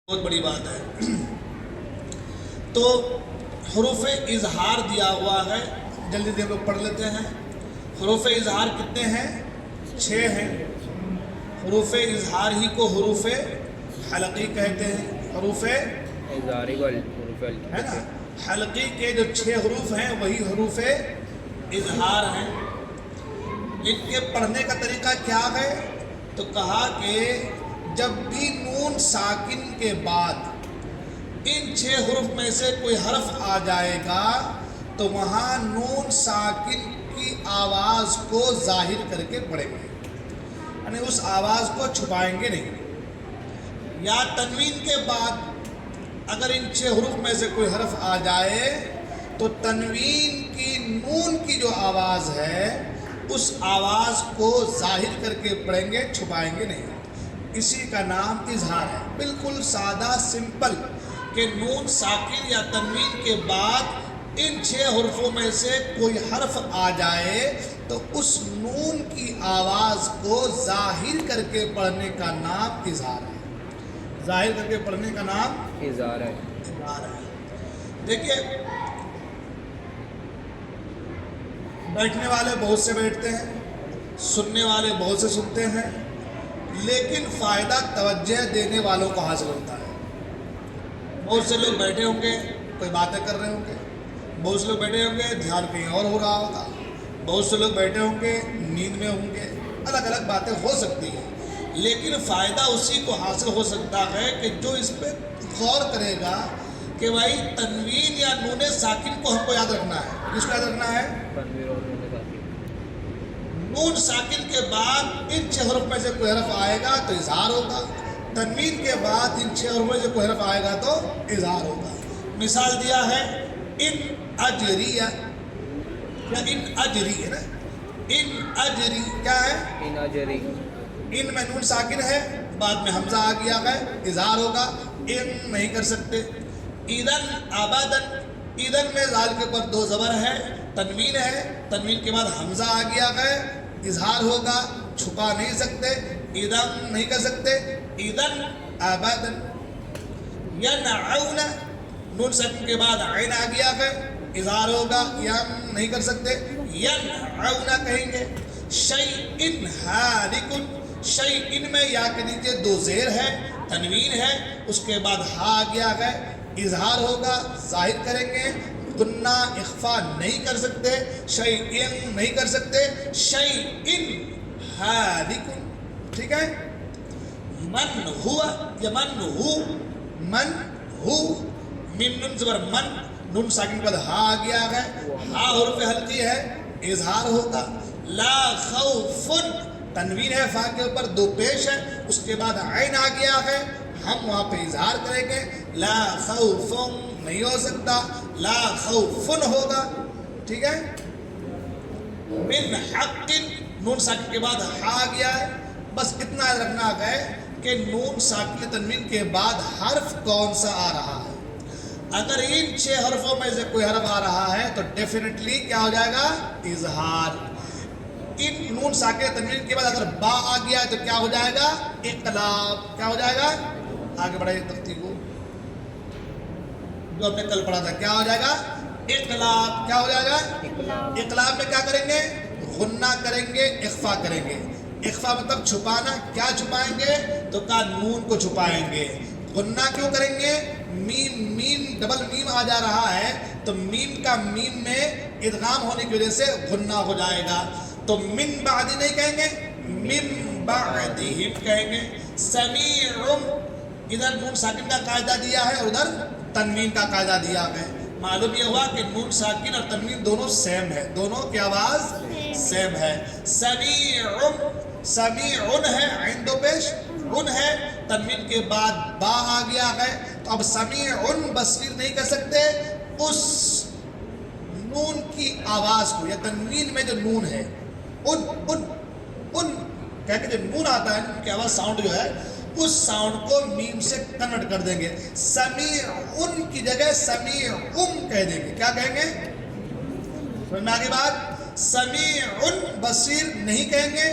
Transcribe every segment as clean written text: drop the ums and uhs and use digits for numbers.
بہت بڑی بات ہے۔ تو حروف اظہار دیا ہوا ہے، جلدی سے ہم لوگ پڑھ لیتے ہیں۔ حروف اظہار کتنے ہیں؟ 6 ہیں۔ حروف اظہار ہی کو حروف حلقی کہتے ہیں۔ حروف اظہاری والحروف ہے نا، حلقی کے جو 6 حروف ہیں وہی حروف اظہار ہیں۔ ان کے پڑھنے کا طریقہ کیا ہے؟ تو کہا کہ جب بھی نون ساکن کے بعد ان 6 حروف میں سے کوئی حرف آ جائے گا تو وہاں نون ساکن کی آواز کو ظاہر کر کے پڑھیں گے، یعنی اس آواز کو چھپائیں گے نہیں۔ یا تنوین کے بعد اگر ان 6 حروف میں سے کوئی حرف آ جائے تو تنوین کی نون کی جو آواز ہے اس آواز کو ظاہر کر کے پڑھیں گے، چھپائیں گے نہیں۔ اسی کا نام اظہار ہے۔ بالکل سادہ سمپل کہ نون ساکن یا تنوین کے بعد ان 6 حروفوں میں سے کوئی حرف آ جائے تو اس نون کی آواز کو ظاہر کر کے پڑھنے کا نام اظہار ہے۔ ظاہر کر کے پڑھنے کا نام اظہار ہے۔ اظہار ہے۔ دیکھیے، بیٹھنے والے بہت سے بیٹھتے ہیں، سننے والے بہت سے سنتے ہیں، لیکن فائدہ توجہ دینے والوں کو حاصل ہوتا ہے۔ بہت سے لوگ بیٹھے ہوں گے، کوئی باتیں کر رہے ہوں گے، بہت سے لوگ بیٹھے ہوں گے، دھیان کہیں اور ہو رہا ہوگا، بہت سے لوگ بیٹھے ہوں گے، نیند میں ہوں گے، الگ الگ باتیں ہو سکتی ہیں، لیکن فائدہ اسی کو حاصل ہو سکتا ہے کہ جو اس پہ غور کرے گا کہ بھائی تنوین یا نون ساکن کو ہم کو یاد رکھنا ہے۔ کس کو یاد رکھنا ہے؟ تنویر اور نون ساکن۔ نون ساکن کے بعد ان 6 حروف میں سے کوئی حرف آئے گا تو اظہار ہوگا، تنوین کے بعد ان 6 حروف میں سے کوئی حرف آئے گا تو اظہار ہوگا۔ مثال دیا ہے ان اجری، یا ان اجری ہے نا، ان اجری کیا ہے؟ ان اجری۔ ان میں نون ساکن ہے، بعد میں حمزہ آ گیا ہے، اظہار ہوگا، ان نہیں کر سکتے۔ اذن ابدن، اذن میں ذال کے اوپر 2 زبر ہے، تنوین ہے، تنوین کے بعد حمزہ آ گیا ہے، اظہار ہوگا، چھپا نہیں سکتے، اذن نہیں کر سکتے، اذن ابدن۔ ینعون، نون ساکن کے بعد عین آ گیا ہے، اظہار ہوگا، ین نہیں کر سکتے، ینعون کہیں گے۔ شیئن ہالکن، شیئن میں یا کے نیچے 2 زیر ہے، تنوین ہے، اس کے بعد ہا آ گیا ہے، اظہار ہوگا، ظاہر کریں گے، غنہ اخفا نہیں کر سکتے، شیئن نہیں کر سکتے، شیئن ہالکن۔ ٹھیک ہے؟ من ہوا یا من ہو، من ہو، میم نون زبر من، نون ساکن کے بعد ہا آ گیا ہے، ہا حرف حلقی ہے، اظہار ہوگا۔ لا خوف، تنوین ہے، فا کے اوپر 2 پیش ہے، اس کے بعد عین آ گیا ہے، ہم وہاں پہ اظہار کریں گے، لا خوف نہیں ہو سکتا، لا خوفن ہوگا۔ ٹھیک ہے؟ من حق، نون ساکن کے بعد ہا آ گیا ہے، بس اتنا یاد رکھنا ہے کہ نون ساکن تنوین کے بعد حرف کون سا آ رہا ہے۔ اگر ان 6 حرفوں میں سے کوئی حرف آ رہا ہے تو ڈیفینیٹلی کیا ہو جائے گا؟ اظہار۔ ان نون ساکن تنوین کے بعد اگر با آ گیا تو کیا ہو جائے گا؟ اقلاب۔ کیا ہو جائے گا؟ آگے بڑھائیے ترتیب کو، جو ہم نے کل پڑھا تھا، کیا ہو جائے گا؟ اقلاب۔ کیا ہو جائے گا؟ اقلاب میں کیا کریں گے؟ غنہ کریں گے، اخفا کریں گے۔ اخفا مطلب چھپانا، کیا چھپائیں گے؟ تو کہا نون کو چھپائیں گے۔ غنہ کیوں کریں گے؟ میم ڈبل میم آ جا رہا ہے تو میم کا میم میں ادغام ہونے کی وجہ سے غنہ ہو جائے گا، تو من بعد نہیں کہیں گے، من بعدہم کہیں گے۔ سمیع، ادھر نون ساکن کا قاعدہ دیا ہے اور ادھر تنوین کا قاعدہ دیا ہے۔ معلوم یہ ہوا کہ نون ساکن اور تنوین دونوں سیم ہے، دونوں کی آواز سیم ہے۔ سمیع، سمیع ہے، عین 2 پیش، عن ہے، تنوین کے بعد با آ گیا ہے، تو اب سمیع بصیر نہیں کر سکتے، اس نون کی آواز کو، یا تنوین میں جو نون ہے، ان کہہ کے جو نون آتا ہے، ان کی آواز ساؤنڈ جو ہے، اس ساؤنڈ کو میم سے کنورٹ کر دیں گے، سمیع کی جگہ سمیع کہہ دیں گے۔ کیا کہیں گے؟ سمجھ میں آگے بات؟ سمیع بصیر نہیں کہیں گے،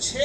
6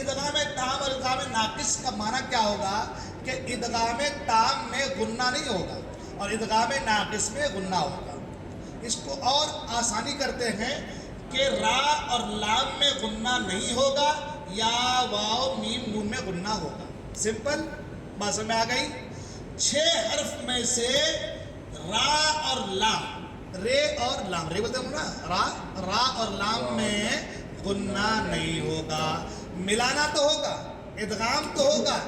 ادغام تام اور ادغام ناقص کا معنی کیا ہوگا کہ ادغام تام میں غنہ نہیں ہوگا اور ادغام ناقص میں غنہ ہوگا. اس کو اور آسانی کرتے ہیں کہ را اور لام میں غنہ نہیں ہوگا یا واو میم نون میں غنہ ہوگا. سمپل بات سمجھ میں آ گئی. 6 حرف میں سے را اور لام, رے اور لام, رے بولتے ہیں نا, را اور لام میں غنہ نہیں ہوگا. ملانا تو ہوگا, ادغام تو ہوگا,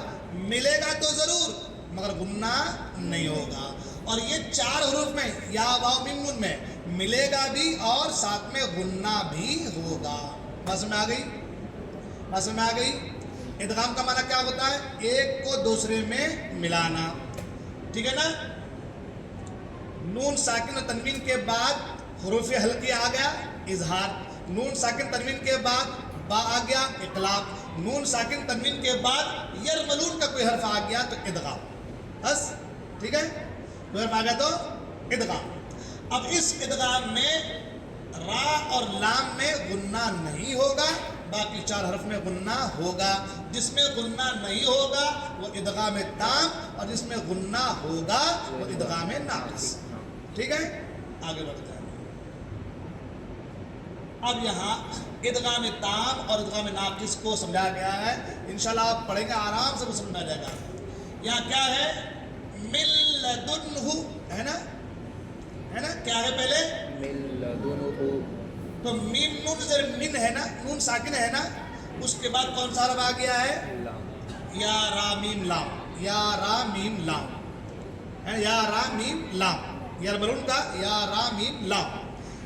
ملے گا تو ضرور مگر غنہ نہیں ہوگا. اور یہ 4 حروف میں یا واو میم نون میں ملے گا بھی اور ساتھ میں غنہ بھی ہوگا. بات سمجھ میں آ گئی, بات سمجھ میں آ گئی. ادغام کا معنی کیا ہوتا ہے؟ ایک کو دوسرے میں ملانا. ٹھیک ہے نا. نون ساکن و تنوین کے بعد حروف حلقی آ گیا اظہار, نون ساکن تنوین کے بعد با آ گیا اقلاب, نون ساکن تنوین کے بعد یرملون کا کوئی حرف آ گیا تو ادغام. بس ٹھیک ہے, کوئی حرف آ گیا تو ادغام. اب اس ادغام میں را اور لام میں غنہ نہیں ہوگا, باقی 4 حرف میں غنہ ہوگا. جس میں غنہ نہیں ہوگا وہ ادغام تام اور جس میں غنہ ہوگا وہ ادغام ناقص. ٹھیک ہے, آگے بڑھتے ہیں. اب یہاں ادغام تام اور ادغام ناقص کو سمجھایا گیا ہے. انشاءاللہ آپ پڑھیں گے آرام سے وہ سمجھ میں آ جائے گا. یہاں کیا ہے؟ من لدنہ ہے نا, ہے نا, کیا ہے پہلے؟ من لدنہ. تو میم نون سے من ہے نا, نون ساکن ہے نا, اس کے بعد کون سا حرف آ گیا ہے؟ یا را میم لام, یا را میم لام, یا را میم لام, یرملون کا یا را میم لام,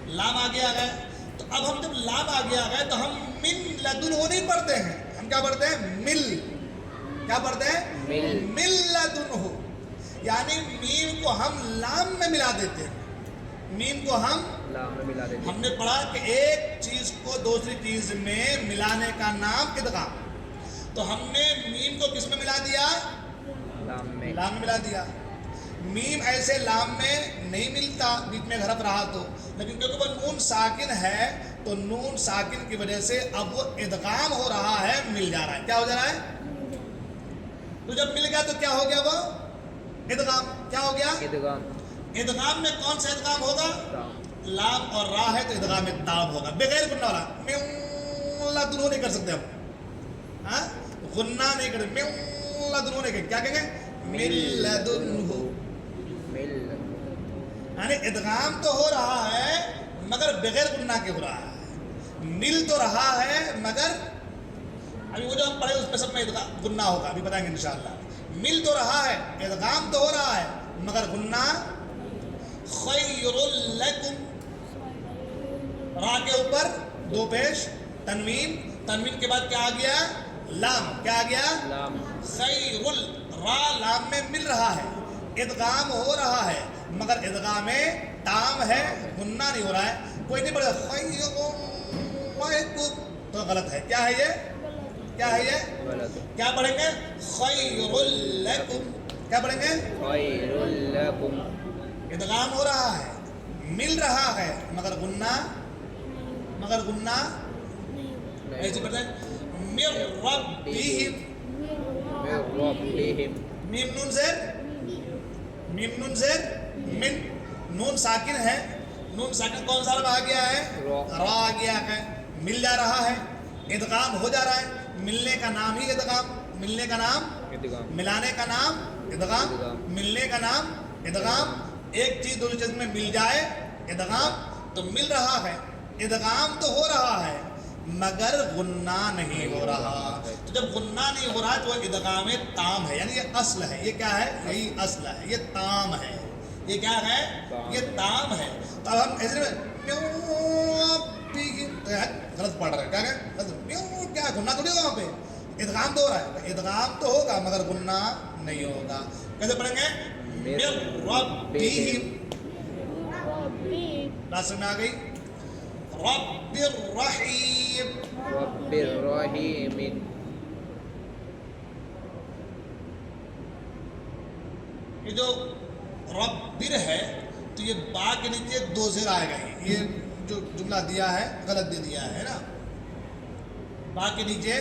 لام آ گیا ہے. تو اب ہم جب لام آ گیا ہے تو ہم من لدنہ نہیں پڑھتے ہیں, ہم کیا پڑھتے ہیں؟ مل. کیا پڑھتے ہیں؟ مل لدنہ. یعنی میم کو ہم لام میں ملا دیتے ہیں, میم کو ہم لام میں ملا دیتے. ہم نے پڑھا کہ ایک چیز کو دوسری چیز میں ملانے کا نام ادغام. تو ہم نے میم کو کس میں ملا دیا؟ لام میں. لام میں ملا دیا. میم ایسے لام میں نہیں ملتا بیچ میں حرف رہا تو, لیکن کیونکہ وہ نون ساکن ہے تو نون ساکن کی وجہ سے اب وہ ادغام ہو رہا ہے, مل جا رہا ہے. کیا ہو جا رہا ہے؟ تو جب مل گیا تو کیا ہو گیا؟ وہ ادغام. کیا ہو گیا؟ ادغام. ادغام میں کون سا ادغام ہوگا؟ تام. لام اور را ہے تو ادغام تام ہوگا بغیر غنہ والا. لدنہ نہیں کر سکتے ہم, ہاں غنہ نہیں کرتے, لدنہ نہیں کرتے. کیا کہیں گے؟ من لدنہ. یعنی ادغام تو ہو رہا ہے مگر بغیر غنہ کے ہو رہا ہے. مل تو رہا ہے مگر ابھی وہ جو ہم پڑھے اس میں سب میں غنہ ہوگا, ابھی بتائیں گے انشاءاللہ. مل تو رہا ہے, ادغام تو ہو رہا ہے مگر غنہ. خیر لکم, را کے اوپر 2 پیش تنوین, تنوین کے بعد کیا آ گیا؟ لام. کیا آ گیا؟ لام. خیر, را لام میں مل رہا ہے, ادغام ہو رہا ہے مگر ادغام تام ہے, غنہ نہیں ہو رہا ہے. کوئی نہیں پڑھا خیر تو غلط ہے. کیا ہے یہ؟ کیا ہے یہ؟ غلط. کیا پڑھیں گے؟ خیر لکم. کیا پڑھیں گے؟ خیر لکم. ادغام ہو رہا ہے, مل رہا ہے مگر غنہ ایسے پڑھتے ہیں. من ربہم, من ربہم. میم نون سے من, نون ساکن ہے, نون ساکن کون سا آ گیا ہے؟ را آ گیا ہے. مل جا رہا ہے, ادغام ہو جا رہا ہے. ملنے کا نام ہی ادغام, ملنے کا نام ادغام. ملانے کا نام ادغام, ملنے کا نام ادغام. ایک چیز دوسری چیز میں مل جائے ادغام. تو مل رہا ہے, ادغام تو ہو رہا ہے مگر غنہ نہیں ہو رہا. تو جب غنہ نہیں ہو رہا ہے تو وہ ادغام تام ہے, یعنی یہ اصل ہے. یہ کیا ہے؟ یہی اصل ہے, یہ تام ہے. یہ کیا ہے؟ یہ تام ہے. تو اب ہم ایسے غلط پڑھ رہے ہیں. کیا غنہ تو نہیں ہوگا وہاں پہ, ادغام تو ہو رہا ہے. ادغام تو ہوگا مگر غنہ نہیں ہوگا. کیسے پڑھیں گے؟ من ربہم. بات سمجھ میں آ گئی؟ رب الرحیم. رب الرحیم. یہ جو ربر ہے تو یہ با کے نیچے 2 زیر آئے گا. یہ جو جملہ دیا ہے غلط دے دیا ہے نا. با کے نیچے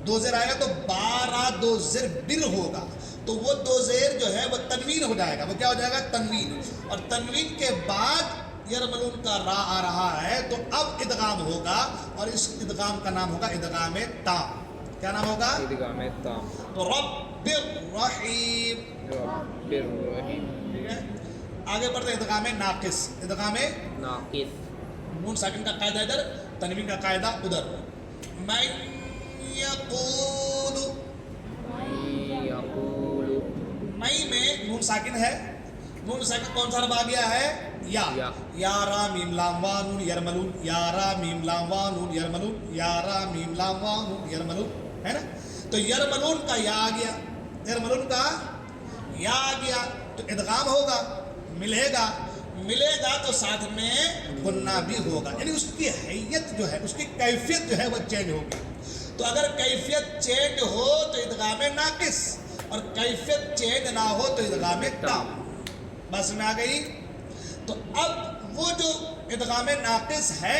دو زیر آئے گا تو بارہ دو زر بر ہوگا، تو وہ دو زیر جو ہے وہ تنوین ہو جائے گا، وہ کیا ہو جائے گا؟ تنوین. اور تنوین کے بعد یرملون کا را آ رہا ہے تو اب ادغام ہوگا، اور اس ادغام کا نام ہوگا ادغام تام. کیا نام ہوگا؟ ادغام تام. تو رب الرحیم. رب الرحیم. ٹھیک ہے، آگے بڑھتے ہیں ادغام ناقص. ادغام ناقص. نون ساکن کا قاعدہ ادھر، تنوین کا قاعدہ ادھر. من یقول، یقول. مئی میں نون ساکن ہے. نون ساکن کون سا حرف آ گیا ہے؟ یا. یا. یا را میم لام وا نون یرملون، یا را میم لام وا نون یرملون، یا را میم لام وا نون یرملون، ہے نا؟ تو یرملون کا یا آ گیا، یرملون کا یا آ گیا تو ادغام ہوگا، ملے گا تو ساتھ میں غنہ بھی ہوگا، یعنی اس کی حیت جو ہے، اس کی کیفیت جو ہے وہ چینج ہوگی. تو اگر کیفیت چینج ہو تو ادغام ناقص، اور کیفیت چینج نہ ہو تو ادغام تام. بس میں آ گئی. تو اب وہ جو ادغام ناقص ہے،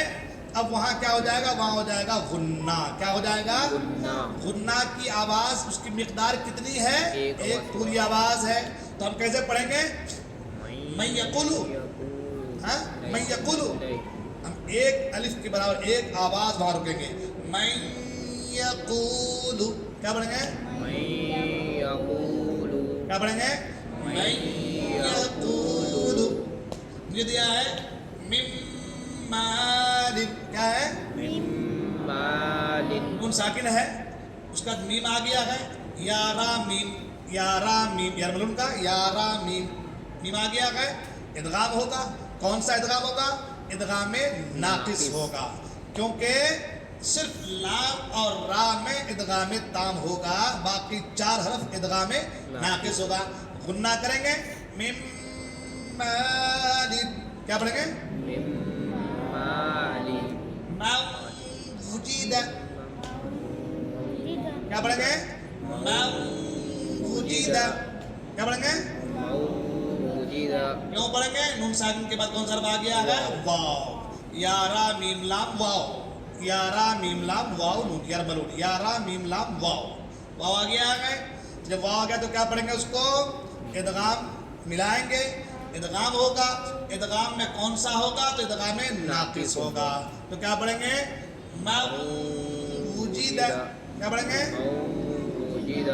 اب وہاں کیا ہو جائے گا؟ وہاں ہو جائے گا غنہ. کیا ہو جائے گا؟ غنہ کی آواز، اس کی مقدار کتنی ہے؟ ایک پوری آواز ہے. تو ہم کیسے پڑھیں گے؟ من یقولو، ہاں من یقولو، ہم ایک الف کے برابر ایک آواز وہاں رکیں گے. من یقولو، کیا پڑھیں گے؟ من یقول. کیا پڑھیں گے؟ من یقولو. مجھے دیا ہے من مال، کیا ہے؟ من مال. نون ساکن ہے، اس کا میم آ گیا ہے، یا را میم، یا را میم، یرملون کا یا را میم، میم آ گیا ہے. ادغام ہوگا. کون سا ادغام ہوگا؟ ادغام ناقص ہوگا، کیونکہ صرف لام اور را میں ادغام تام ہوگا، باقی چار حرف ادغام ناقص ہوگا. غنہ کریں گے مم مال، کیا پڑھیں گے؟ من مال. من وجید، کیا پڑھیں گے؟ من وجید، کیا پڑھیں گے؟ موجود. کیوں پڑھیں گے؟ نون ساکن کے بعد کون سا حرف آ گیا ہے؟ واو. یا را میم لام واو، یا را میم لام واو نون یرملون، یا را میم لام واو. واو آ گیا ہے. جب واو آ گیا تو کیا پڑھیں گے؟ اس کو ادغام ملائیں گے، ادغام ہوگا. ادغام میں کون سا ہوگا؟ تو ادغام ناقص ہوگا. تو کیا پڑھیں گے؟ موجود، کیا پڑھیں گے؟ موجود.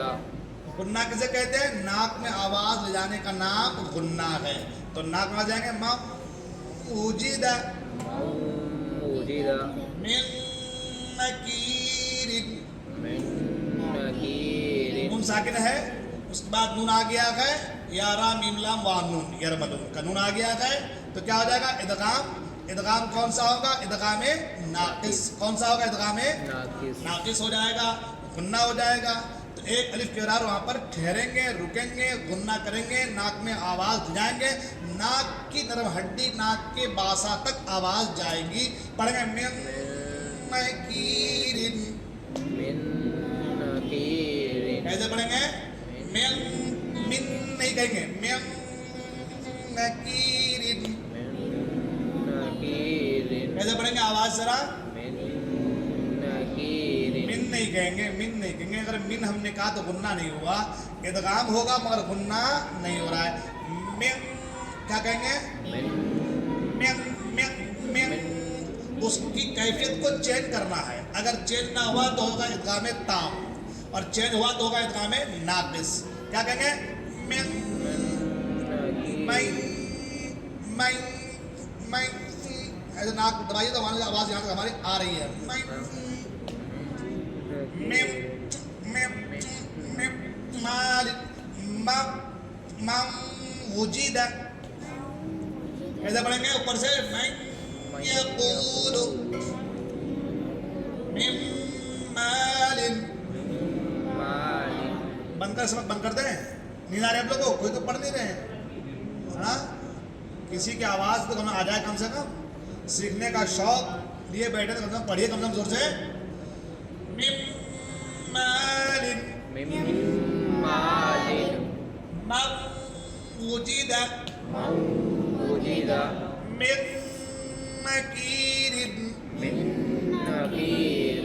غنہ کسے کہتے ہیں؟ ناک میں آواز لے جانے کا نام غنہ ہے. تو ناک میں آ جائیں گے موجود. موجود. من نکیر، من نکیر. نون ساکن ہے، اس کے بعد نون آ گیا ہے، یا را میم لام وا نون یرملون کا نون آ گیا ہے. تو کیا ہو جائے گا؟ ادغام. ادغام کون سا ہوگا؟ ادغام ناقص. کون سا ہوگا؟ ادغام ناقص ہو جائے گا، غنہ ہو جائے گا. تو ایک الف کے برابر وہاں پر ٹھہریں گے، رکیں گے، غنہ کریں گے، ناک میں آواز جائیں گے، ناک کی نرم ہڈی، ناک کے باسا تک آواز جائے گی. پڑھیں گے من نکیر. من نکیر. کیسے پڑھیں گے؟ من نہیں کہیں گے، من نکیر. من نکیر. کیسے پڑھیں گے؟ آواز ذرا. من نکیر. من نہیں کہیں گے، من نہیں کہیں گے. اگر من ہم نے کہا تو غنہ نہیں ہوا، ادغام ہوگا مگر غنہ نہیں ہو رہا ہے. من کیا کہیں گے؟ من اس کی کیفیت کو چینج کرنا ہے. اگر چینج نہ ہوا تو ہوگا ادغام تام، اور چینج ہوا تو ہوگا ادغام ناقص. کیا کہیں گے؟ میں ایسے ناک دبائیے تو ہماری آواز یہاں تک ہماری آ رہی ہے. وجید. ایسے پڑھیں گے اوپر سے من یقول من مال. مال. بند کر، سبق بند کر دیں. نیند آ رہے آپ لوگوں کو؟ کوئی تو پڑھ نہیں رہے ہیں. ہاں، کسی کی آواز تو ہمیں آ جائے کم سے کم. سیکھنے کا شوق لیے بیٹھے تو کم سے کم پڑھیے، کم سے کم زور سے. من مال، من مال. وجید موجود. من نکیر. من نکیر.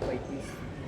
35।